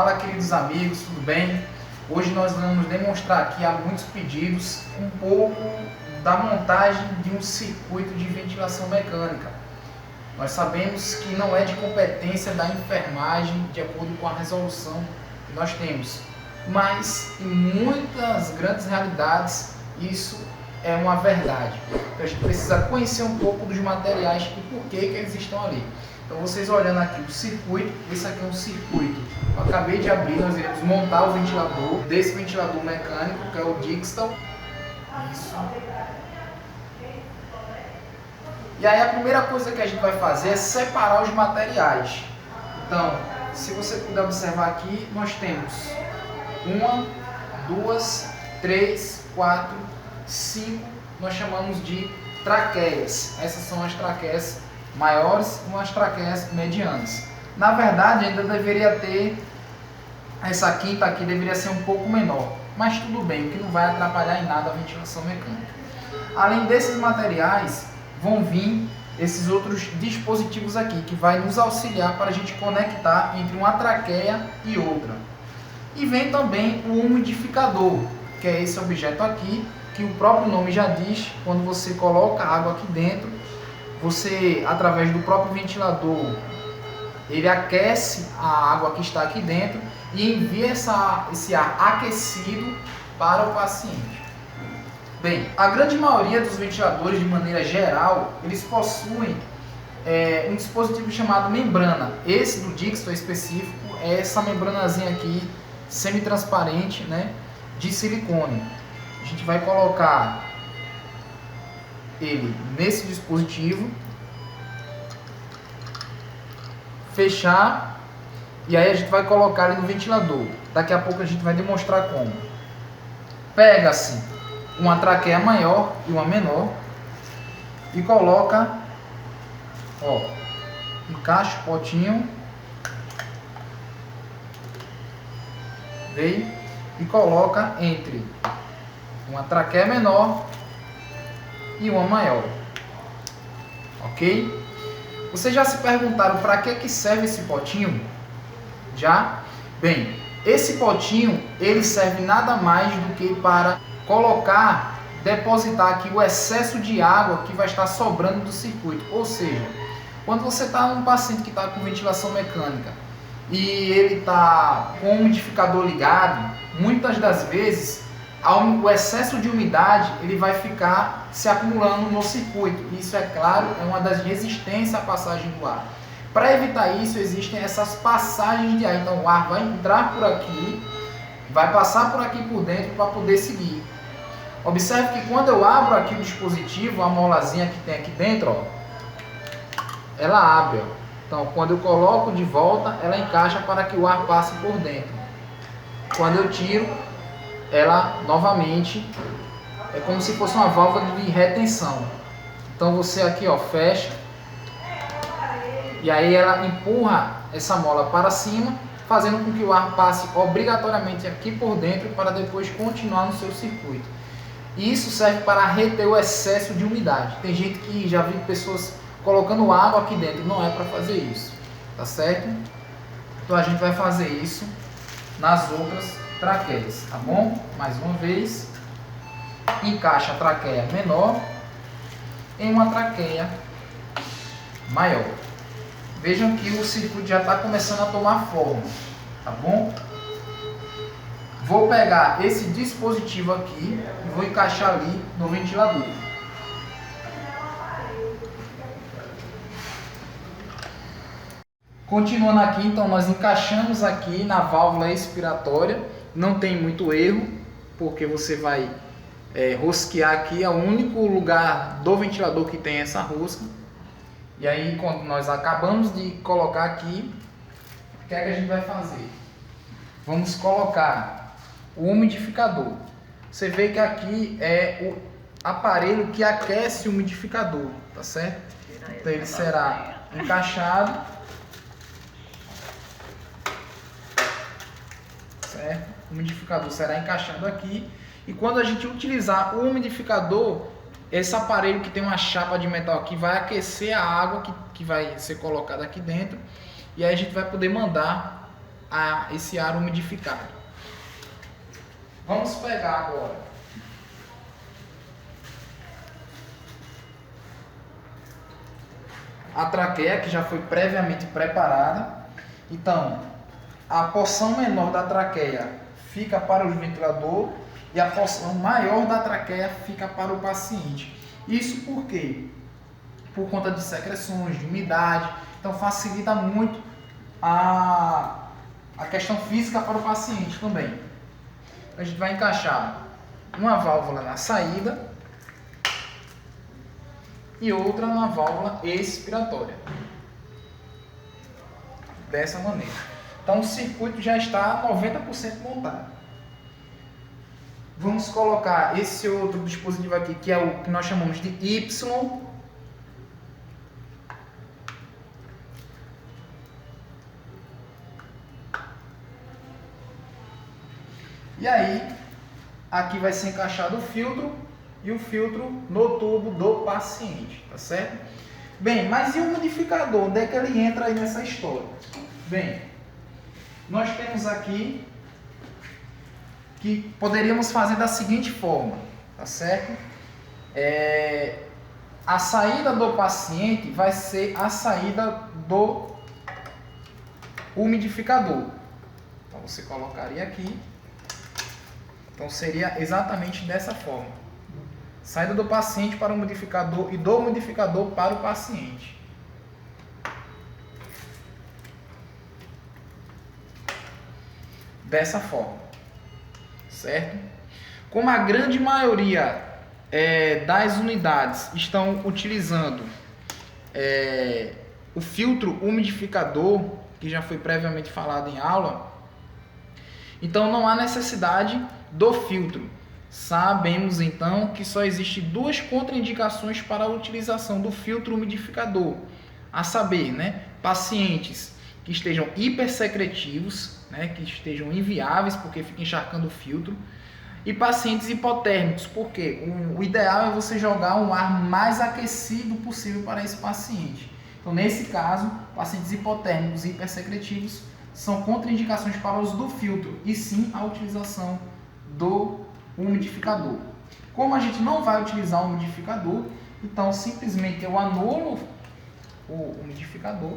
Fala, queridos amigos, tudo bem? Hoje nós vamos demonstrar aqui, há muitos pedidos, um pouco da montagem de um circuito de ventilação mecânica. Nós sabemos que não é de competência da enfermagem, de acordo com a resolução que nós temos, mas em muitas grandes realidades isso é uma verdade. Então a gente precisa conhecer um pouco dos materiais e por que eles estão ali. Então vocês olhando aqui o circuito, esse aqui é um circuito. Eu acabei de abrir, nós iremos montar o ventilador desse ventilador mecânico, que é o Dixtal. Isso. E aí a primeira coisa que a gente vai fazer é separar os materiais. Então, se você puder observar aqui, nós temos 1, 2, 3, 4, 5, nós chamamos de traqueias. Essas são as traqueias maiores e umas traqueias medianas. Na verdade, ainda deveria ter, essa quinta aqui deveria ser um pouco menor, mas tudo bem, o que não vai atrapalhar em nada a ventilação mecânica. Além desses materiais, vão vir esses outros dispositivos aqui, que vai nos auxiliar para a gente conectar entre uma traqueia e outra. E vem também o umidificador, que é esse objeto aqui, que o próprio nome já diz, quando você coloca água aqui dentro, você, através do próprio ventilador, ele aquece a água que está aqui dentro e envia esse ar aquecido para o paciente. Bem, a grande maioria dos ventiladores, de maneira geral, eles possuem um dispositivo chamado membrana. Esse do Dixtal específico é essa membranazinha aqui, semi-transparente, né, de silicone. A gente vai colocar ele nesse dispositivo, fechar, e aí a gente vai colocar ele no ventilador. Daqui a pouco a gente vai demonstrar como. Pega-se uma traqueia maior e uma menor e coloca, ó, encaixa o potinho, veio e coloca entre uma traqueia menor e uma maior, ok? Vocês já se perguntaram para que serve esse potinho? Já? Bem, esse potinho ele serve nada mais do que para colocar, depositar aqui o excesso de água que vai estar sobrando do circuito. Ou seja, quando você está num paciente que está com ventilação mecânica e ele está com o umidificador ligado, muitas das vezes o excesso de umidade ele vai ficar se acumulando no circuito. Isso, é claro, é uma das resistências à passagem do ar. Para evitar isso, existem essas passagens de ar. Então o ar vai entrar por aqui, vai passar por aqui por dentro para poder seguir. Observe que quando eu abro aqui o dispositivo, a molazinha que tem aqui dentro, ó, ela abre. Ó. Então quando eu coloco de volta, ela encaixa para que o ar passe por dentro. Quando eu tiro, ela novamente é como se fosse uma válvula de retenção. Então você aqui, ó, fecha e aí ela empurra essa mola para cima, fazendo com que o ar passe obrigatoriamente aqui por dentro para depois continuar no seu circuito. E isso serve para reter o excesso de umidade. Tem gente que já viu pessoas colocando água aqui dentro, não é para fazer isso, tá certo? Então a gente vai fazer isso nas outras traqueias, tá bom? Mais uma vez, encaixa a traqueia menor em uma traqueia maior. Vejam que o circuito já está começando a tomar forma, tá bom? Vou pegar esse dispositivo aqui e vou encaixar ali no ventilador. Continuando aqui, então nós encaixamos aqui na válvula expiratória. Não tem muito erro, porque você vai rosquear aqui, é o único lugar do ventilador que tem essa rosca. E aí quando nós acabamos de colocar aqui, o que é que a gente vai fazer? Vamos colocar o umidificador. Você vê que aqui é o aparelho que aquece o umidificador, tá certo? Então ele será encaixado, certo? O umidificador será encaixado aqui e quando a gente utilizar o umidificador, esse aparelho que tem uma chapa de metal aqui vai aquecer a água que vai ser colocada aqui dentro e aí a gente vai poder mandar esse ar umidificado. Vamos pegar agora a traqueia, que já foi previamente preparada. Então, a porção menor da traqueia fica para o ventilador e a porção maior da traqueia fica para o paciente. Isso por quê? Por conta de secreções, de umidade. Então, facilita muito a questão física para o paciente também. A gente vai encaixar uma válvula na saída e outra na válvula expiratória. Dessa maneira. Então o circuito já está 90% montado. Vamos colocar esse outro dispositivo aqui, que é o que nós chamamos de Y. E aí, aqui vai ser encaixado o filtro e o filtro no tubo do paciente, tá certo? Bem, mas e o umidificador? Onde é que ele entra aí nessa história? Bem, nós temos aqui que poderíamos fazer da seguinte forma, tá certo? A saída do paciente vai ser a saída do umidificador. Então você colocaria aqui. Então seria exatamente dessa forma. Saída do paciente para o umidificador e do umidificador para o paciente. Dessa forma. Certo? Como a grande maioria das unidades estão utilizando o filtro umidificador, que já foi previamente falado em aula, então não há necessidade do filtro. Sabemos então que só existem duas contraindicações para a utilização do filtro umidificador, a saber, pacientes que estejam hipersecretivos, que estejam inviáveis porque fica encharcando o filtro, e pacientes hipotérmicos, porque o ideal é você jogar um ar mais aquecido possível para esse paciente. Então, nesse caso, pacientes hipotérmicos e hipersecretivos são contraindicações para o uso do filtro, e sim a utilização do umidificador. Como a gente não vai utilizar o umidificador, então simplesmente eu anulo o umidificador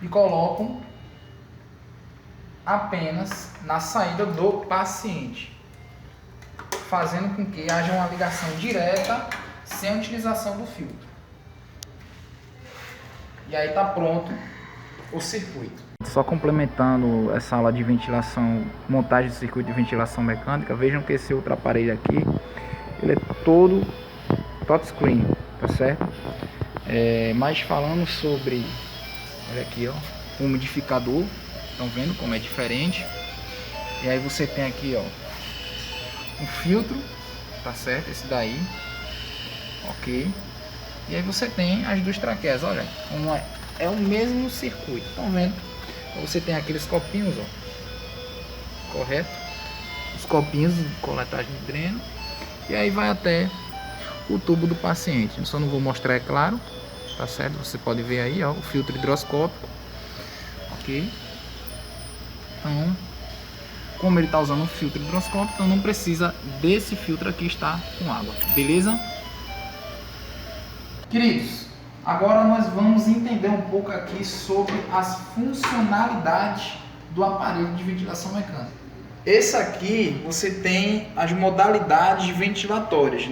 e coloco apenas na saída do paciente, fazendo com que haja uma ligação direta sem a utilização do filtro. E aí está pronto o circuito. Só complementando essa aula de ventilação, montagem de circuito de ventilação mecânica, vejam que esse outro aparelho aqui, ele é todo touchscreen, tá certo? Mas falando sobre, olha aqui, ó, o umidificador, estão vendo como é diferente? E aí você tem aqui, ó, um filtro, tá certo? Esse daí, ok? E aí você tem as duas traqueias, olha, é o mesmo circuito, estão vendo? Então você tem aqueles copinhos, ó, correto? Os copinhos de coletagem de dreno, e aí vai até o tubo do paciente. Eu só não vou mostrar, é claro, tá certo? Você pode ver aí, ó, o filtro hidroscópico, ok? Então, como ele está usando um filtro hidroscópico, então não precisa desse filtro aqui estar com água, beleza? Queridos, agora nós vamos entender um pouco aqui sobre as funcionalidades do aparelho de ventilação mecânica. Esse aqui você tem as modalidades ventilatórias,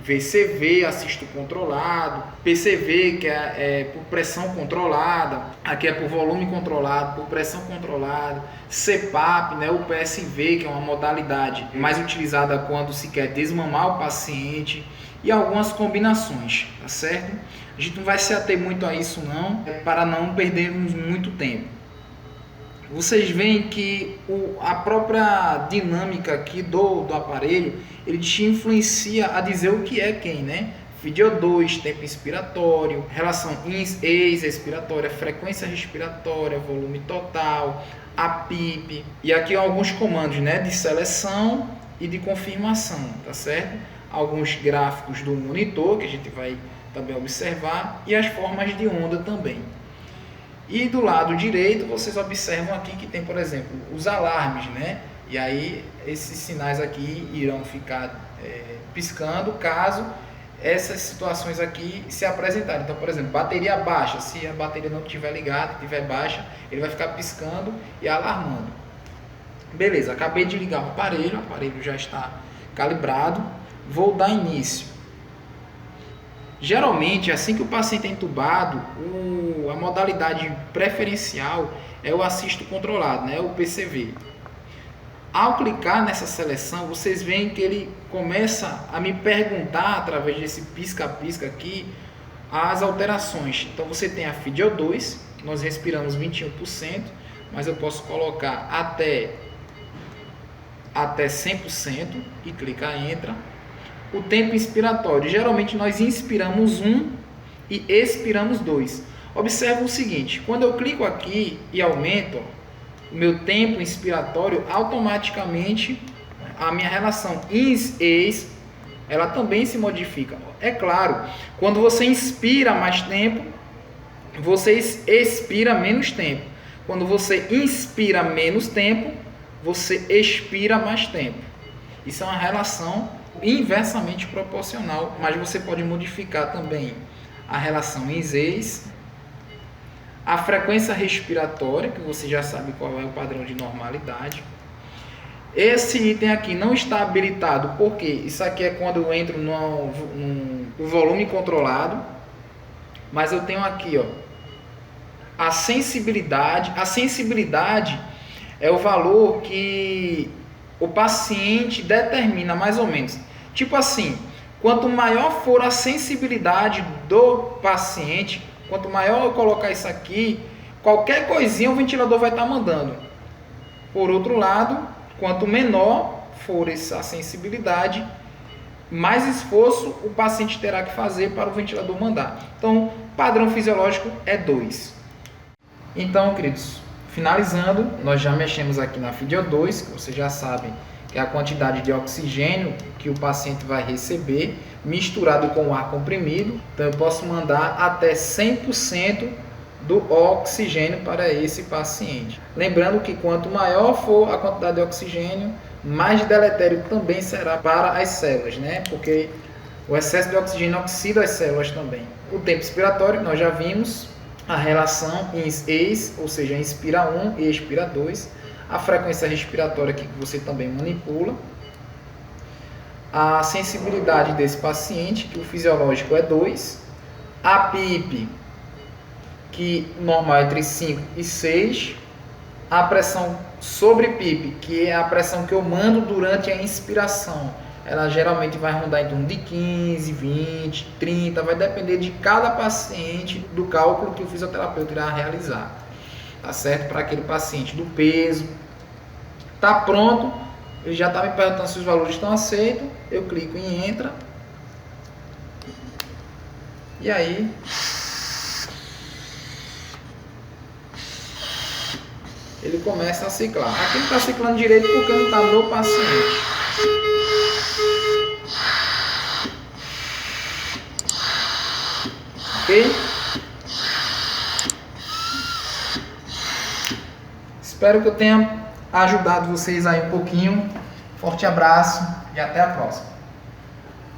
VCV, assisto controlado, PCV, que é por pressão controlada, aqui é por volume controlado, por pressão controlada, CPAP, o PSV, que é uma modalidade mais utilizada quando se quer desmamar o paciente, e algumas combinações, tá certo? A gente não vai se ater muito a isso não, para não perdermos muito tempo. Vocês veem que a própria dinâmica aqui do aparelho, ele te influencia a dizer o que é quem, FiO2, tempo inspiratório, relação ex-expiratória, frequência respiratória, volume total, a PIP. E aqui alguns comandos, de seleção e de confirmação, tá certo? Alguns gráficos do monitor que a gente vai também observar, e as formas de onda também. E do lado direito vocês observam aqui que tem, por exemplo, os alarmes, né? E aí esses sinais aqui irão ficar piscando caso essas situações aqui se apresentarem. Então, por exemplo, bateria baixa, se a bateria não estiver ligada, estiver baixa, ele vai ficar piscando e alarmando. Beleza, acabei de ligar o aparelho já está calibrado, vou dar início. Geralmente, assim que o paciente é entubado, a modalidade preferencial é o assisto controlado, né, o PCV. Ao clicar nessa seleção, vocês veem que ele começa a me perguntar, através desse pisca-pisca aqui, as alterações. Então você tem a FiO2, nós respiramos 21%, mas eu posso colocar até 100% e clicar em Entra. O tempo inspiratório, geralmente nós inspiramos 1 e expiramos 2. Observe o seguinte, quando eu clico aqui e aumento o meu tempo inspiratório, automaticamente a minha relação ins-ex, ela também se modifica. É claro, quando você inspira mais tempo, você expira menos tempo. Quando você inspira menos tempo, você expira mais tempo. Isso é uma relação inversamente proporcional, mas você pode modificar também a relação ins-ex, a frequência respiratória, que você já sabe qual é o padrão de normalidade. Esse item aqui não está habilitado, porque isso aqui é quando eu entro no volume controlado, mas eu tenho aqui, ó, a sensibilidade. A sensibilidade é o valor que o paciente determina, mais ou menos. Tipo assim, quanto maior for a sensibilidade do paciente, quanto maior eu colocar isso aqui, qualquer coisinha o ventilador vai estar mandando. Por outro lado, quanto menor for essa sensibilidade, mais esforço o paciente terá que fazer para o ventilador mandar. Então, padrão fisiológico é 2. Então, queridos, finalizando, nós já mexemos aqui na FiO2, que vocês já sabem que é a quantidade de oxigênio que o paciente vai receber, misturado com o ar comprimido. Então, eu posso mandar até 100% do oxigênio para esse paciente. Lembrando que quanto maior for a quantidade de oxigênio, mais deletério também será para as células, né? Porque o excesso de oxigênio oxida as células também. O tempo expiratório, nós já vimos, a relação ins-ex, ou seja, inspira 1 e expira 2. A frequência respiratória aqui que você também manipula. A sensibilidade desse paciente, que o fisiológico é 2. A PIP, que normal é entre 5 e 6. A pressão sobre PIP, que é a pressão que eu mando durante a inspiração, ela geralmente vai rondar em torno de 15, 20, 30, vai depender de cada paciente, do cálculo que o fisioterapeuta irá realizar, tá certo? Para aquele paciente, do peso. Tá pronto, ele já está me perguntando se os valores estão aceitos, eu clico em Entra, e aí ele começa a ciclar. Aqui não está ciclando direito porque não está no paciente. Ok? Espero que eu tenha ajudado vocês aí um pouquinho. Forte abraço e até a próxima.